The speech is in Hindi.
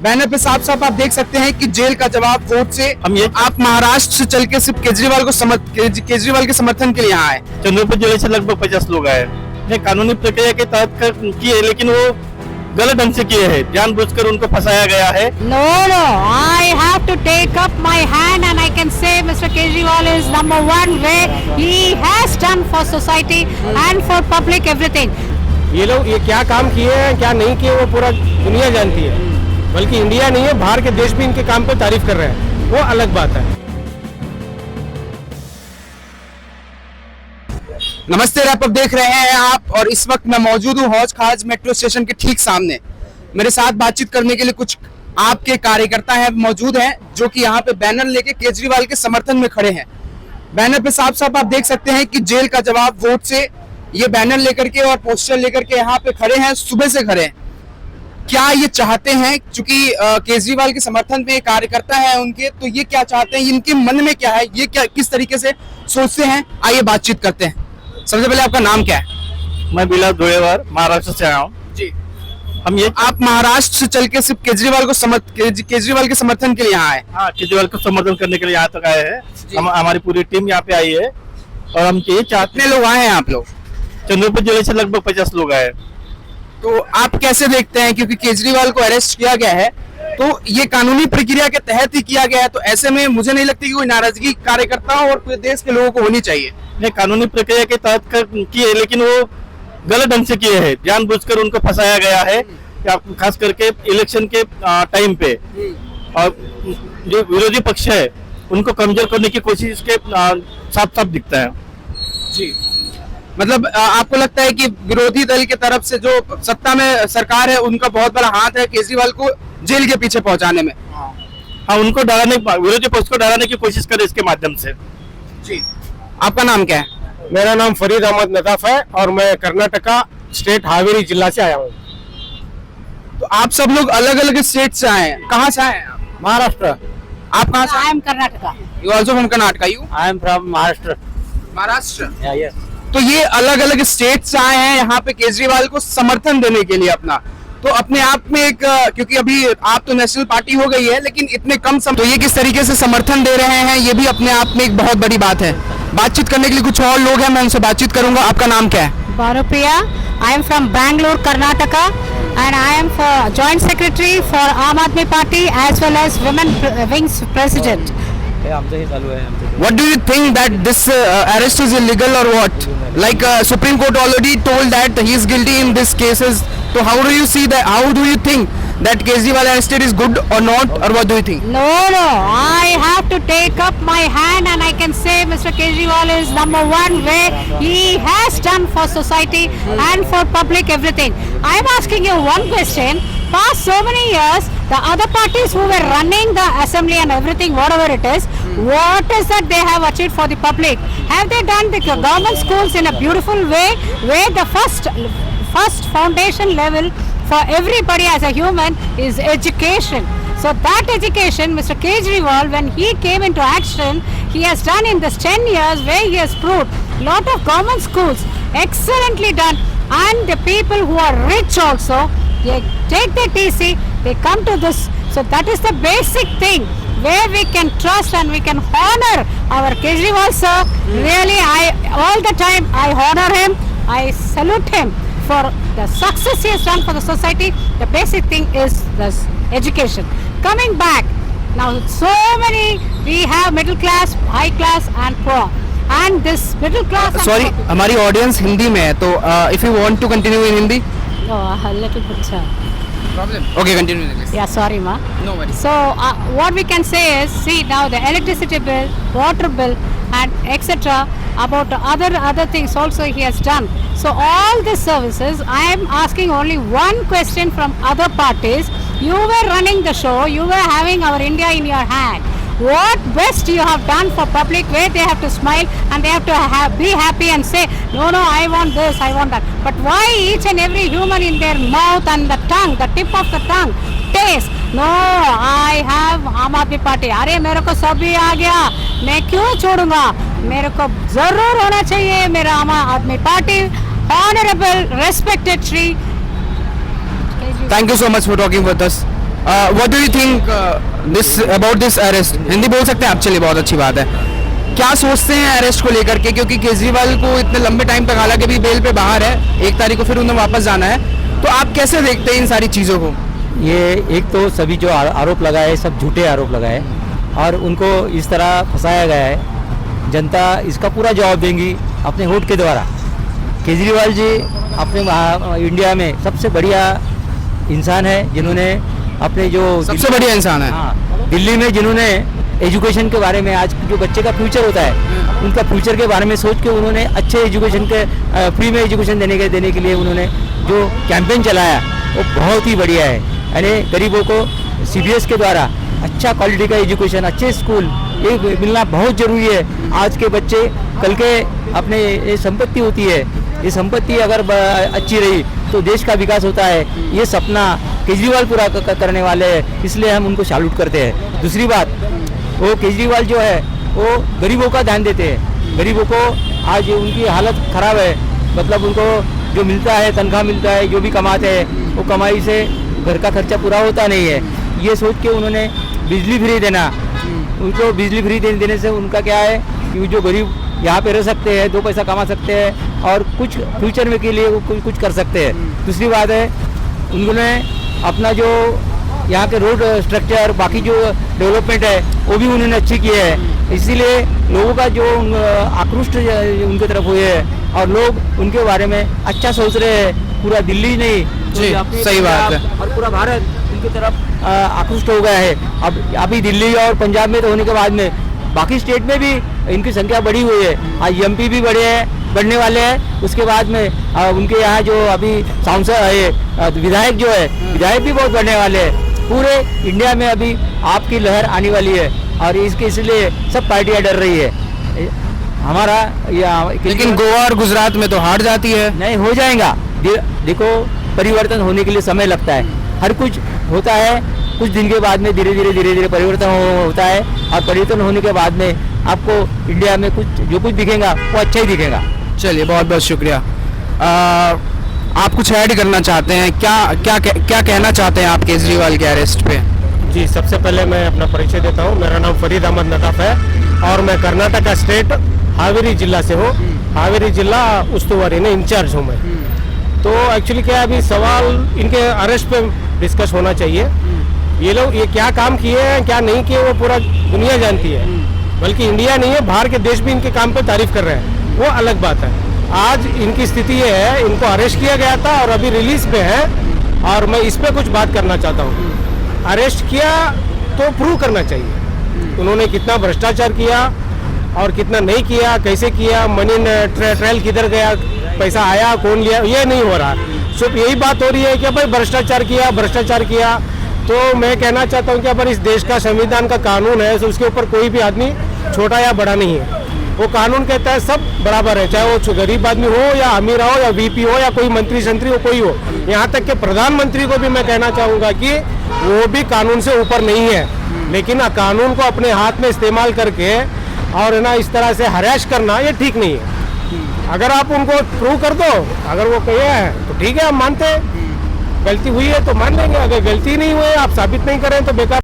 बैनर पे साफ साफ आप देख सकते हैं कि जेल का जवाब वोट से। आप महाराष्ट्र से चल के सिर्फ केजरीवाल के समर्थन के लिए यहाँ आए। चंद्रपुर जिले से लगभग 50 लोग आए हैं। कानूनी प्रक्रिया के तहत किए, लेकिन वो गलत ढंग से किए हैं, जानबूझकर उनको फंसाया गया है। No, I have to take up my hand and I can say Mr. Kejriwal is number one where he has done for society and for public everything. ये लोग ये क्या काम किए हैं क्या नहीं किए वो पूरा दुनिया जानती है, बल्कि इंडिया नहीं है बाहर के देश भी इनके काम पर तारीफ कर रहे हैं, वो अलग बात है। नमस्ते, रैप अप देख रहे हैं आप और इस वक्त मैं मौजूद हूँ हौज खास मेट्रो स्टेशन के ठीक सामने। मेरे साथ बातचीत करने के लिए कुछ आपके कार्यकर्ता हैं मौजूद हैं जो कि यहाँ पे बैनर लेके केजरीवाल के समर्थन में खड़े हैं। बैनर पे साफ साफ आप देख सकते हैं कि जेल का जवाब वोट से ये बैनर लेकर के और पोस्टर लेकर के यहाँ पे खड़े हैं, सुबह से खड़े हैं। क्या ये चाहते हैं, चूंकि केजरीवाल के समर्थन में कार्यकर्ता है उनके, तो ये क्या चाहते हैं, इनके मन में क्या है, ये क्या किस तरीके से सोचते हैं, आइए बातचीत करते हैं। सबसे पहले आपका नाम क्या है? मैं बिलास धुड़ेवार महाराष्ट्र से आया हूँ जी। आप महाराष्ट्र से चल के सिर्फ केजरीवाल के समर्थन के लिए यहाँ आए? हाँ, केजरीवाल को समर्थन करने के लिए यहाँ तक आए हैं। हमारी पूरी टीम यहाँ पे आई है और हम ये चाहते लोग आए हैं आप लोग? चंद्रपुर जिले से लगभग 50 लोग आए। तो आप कैसे देखते हैं, क्योंकि केजरीवाल को अरेस्ट किया गया है तो ये कानूनी प्रक्रिया के तहत ही किया गया है, तो ऐसे में मुझे नहीं लगती कि कोई नाराजगी कार्यकर्ताओं और पूरे देश के लोगों को होनी चाहिए। नहीं, कानूनी प्रक्रिया के तहत किए, लेकिन वो गलत ढंग से किए हैं, जानबूझकर उनको फंसाया गया है, खास करके इलेक्शन के टाइम पे। और जो विरोधी पक्ष है उनको कमजोर करने की कोशिश के साफ साफ दिखता है जी। मतलब आपको लगता है कि विरोधी दल की तरफ से जो सत्ता में सरकार है उनका बहुत बड़ा हाथ है केजरीवाल को जेल के पीछे पहुंचाने में? हाँ, उनको डराने, विरोधी पक्ष को डराने की कोशिश करे इसके माध्यम से जी। आपका नाम क्या है? मेरा नाम फरीद अहमद नदाफ है और मैं कर्नाटका स्टेट हावेरी जिला से आया हूँ। तो आप सब लोग अलग अलग स्टेट से आए हैं, कहाँ से आए हैं आप? महाराष्ट्र। आप कहाँ से? I am Karnataka. You also from Karnataka? You? I am from Maharashtra. Maharashtra. Yes. तो ये अलग अलग स्टेट से आए हैं यहाँ पे केजरीवाल को समर्थन देने के लिए अपना, तो अपने आप में एक, क्योंकि अभी आप तो नेशनल पार्टी हो गई है लेकिन इतने कम तो ये किस तरीके से समर्थन दे रहे हैं, ये भी अपने आप में एक बहुत बड़ी बात है। बातचीत करने के लिए कुछ और लोग हैं, मैं उनसे बातचीत करूंगा। आपका नाम क्या है? Barupriya. I am from Bangalore, Karnataka, and I am for Joint Secretary for Aam Aadmi Party as well as Women Wings President. What do you think that this arrest is illegal or what? Like Supreme Court already told that he is guilty in this cases. So how do you see that? How do you think that Kejriwal arrested is good or not, or what do you think? No, I have to take up my hand and I can say Mr. Kejriwal is number one where he has done for society and for public everything. I am asking you one question. Past so many years, the other parties who were running the assembly and everything, whatever it is, what is that they have achieved for the public? Have they done the government schools in a beautiful way, where the first foundation level for everybody as a human is education? So that education, Mr. Kejriwal, when he came into action, he has done in this 10 years where he has proved lot of government schools excellently done, and the people who are rich also, they take the TC, they come to this. So that is the basic thing where we can trust and we can honor our Kejriwal sir. Really, all the time I honor him, I salute him for the success he has done for the society. The basic thing is this education. Coming back, now so many, we have middle class, high class and poor. And this middle class... Sorry, हमारी audience हिंदी में है, तो if you want to continue in Hindi? No, a little bit problem. Okay, continue in English. Yeah, sorry ma. No worries. So what we can say is, see now the electricity bill, water bill and etc. about other things also he has done. So all these services, I am asking only one question from other parties. You were running the show, you were having our India in your hand. What best you have done for public, where they have to smile and they have to be happy and say, no, I want this, I want that. But why each and every human in their mouth and the tongue, the tip of the tongue, taste? No, I have Aam Aadmi Party. अरे मेरे को सब भी आ गया, मैं क्यों छोड़ूंगा? मेरे को जरूर होना चाहिए मेरा आम आदमी party. Honorable, respected Shri. Thank you so much for talking with us. What do you think this about this arrest? Hindi बोल सकते हैं आप? चलिए, बहुत अच्छी बात है। क्या सोचते हैं अरेस्ट को लेकर के, क्योंकि केजरीवाल को इतने लंबे टाइम तक, हालांकि भी बेल पे बाहर है, 1 तारीख को फिर उन्हें वापस जाना है, तो आप कैसे देखते हैं इन सारी चीज़ों को? ये एक तो सभी जो आरोप लगाए सब झूठे आरोप लगाए और उनको इस तरह फंसाया गया है। जनता इसका पूरा जवाब देंगी अपने वोट के द्वारा। केजरीवाल जी अपने इंडिया में सबसे बढ़िया इंसान है, जिन्होंने अपने जो सबसे बढ़िया इंसान है। हाँ, दिल्ली में जिन्होंने एजुकेशन के बारे में, आज जो बच्चे का फ्यूचर होता है उनका फ्यूचर के बारे में सोच के उन्होंने अच्छे एजुकेशन के फ्री में एजुकेशन देने के लिए उन्होंने जो कैंपेन चलाया वो बहुत ही बढ़िया है। यानी गरीबों को CBS के द्वारा अच्छा क्वालिटी का एजुकेशन, अच्छे स्कूल ये मिलना बहुत ज़रूरी है। आज के बच्चे कल के अपने ये संपत्ति होती है, ये संपत्ति अगर अच्छी रही तो देश का विकास होता है। ये सपना केजरीवाल पूरा करने वाले हैं, इसलिए हम उनको सैल्यूट करते हैं। दूसरी बात, वो केजरीवाल जो है वो गरीबों का ध्यान देते हैं। गरीबों को आज उनकी हालत ख़राब है, मतलब उनको जो मिलता है, तनख्वाह मिलता है, जो भी कमाते हैं वो कमाई से घर का खर्चा पूरा होता नहीं है। ये सोच के उन्होंने बिजली फ्री देना, उनको बिजली फ्री देने से उनका क्या है कि जो गरीब यहाँ पे रह सकते हैं, 2 पैसा कमा सकते हैं और कुछ फ्यूचर में के लिए वो कुछ कर सकते हैं। दूसरी बात है, उन्होंने अपना जो यहाँ के रोड स्ट्रक्चर, बाकी जो डेवलपमेंट है वो भी उन्होंने अच्छी की है। इसीलिए लोगों का जो आक्रोश उनके तरफ हुए है और लोग उनके बारे में अच्छा सोच रहे हैं। पूरा दिल्ली नहीं जी, सही बात है, और पूरा भारत उनकी तरफ आकृष्ट हो गया है। अब अभी दिल्ली और पंजाब में तो होने के बाद में बाकी स्टेट में भी इनकी संख्या बढ़ी हुई है। आज MP भी बढ़ने वाले हैं। उसके बाद में उनके यहाँ जो अभी सांसद है, विधायक जो है, विधायक भी बहुत बढ़ने वाले हैं। पूरे इंडिया में अभी आपकी लहर आने वाली है और इसलिए सब पार्टियां डर रही है हमारा। लेकिन गोवा और गुजरात में तो हार जाती है। नहीं, हो जाएगा। देखो, परिवर्तन होने के लिए समय लगता है। हर कुछ होता है, कुछ दिन के बाद में धीरे धीरे परिवर्तन होता है और परिवर्तन होने के बाद में आपको इंडिया में जो कुछ दिखेगा वो अच्छा ही दिखेगा। चलिए, बहुत बहुत शुक्रिया। आप कुछ ऐड करना चाहते हैं? क्या कहना चाहते हैं आप केजरीवाल के अरेस्ट पे? जी, सबसे पहले मैं अपना परिचय देता हूँ। मेरा नाम फरीद अहमद नदाफ है और मैं कर्नाटका स्टेट हावेरी जिला से हूँ। हावेरी जिला उस्तुवारी ने इंचार्ज हूँ मैं। तो एक्चुअली क्या है, अभी सवाल इनके अरेस्ट पे डिस्कस होना चाहिए। ये लोग ये क्या काम किए हैं, क्या नहीं किए, वो पूरा दुनिया जानती है। बल्कि इंडिया नहीं है, बाहर के देश भी इनके काम पे तारीफ कर रहे हैं, वो अलग बात है। आज इनकी स्थिति ये है, इनको अरेस्ट किया गया था और अभी रिलीज पे है और मैं इस पे कुछ बात करना चाहता हूँ। अरेस्ट किया तो प्रूव करना चाहिए उन्होंने कितना भ्रष्टाचार किया और कितना नहीं किया, कैसे किया, मनी ट्रायल किधर गया, पैसा आया, कौन लिया, ये नहीं हो रहा। सिर्फ यही बात हो रही है कि भाई भ्रष्टाचार किया। तो मैं कहना चाहता हूँ कि अगर इस देश का संविधान का कानून है तो उसके ऊपर कोई भी आदमी छोटा या बड़ा नहीं है। वो कानून कहता है सब बराबर है, चाहे वो गरीब आदमी हो या अमीर हो या VP हो या कोई मंत्री संत्री हो, कोई हो। यहाँ तक कि प्रधानमंत्री को भी मैं कहना चाहूँगा कि वो भी कानून से ऊपर नहीं है। लेकिन कानून को अपने हाथ में इस्तेमाल करके और ना इस तरह से हराश करना, ये ठीक नहीं है। अगर आप उनको प्रूव कर दो, अगर वो कहे हैं तो ठीक है, हम मानते हैं। गलती हुई है तो मान लेंगे, अगर गलती नहीं हुई, आप साबित नहीं करें तो बेकार।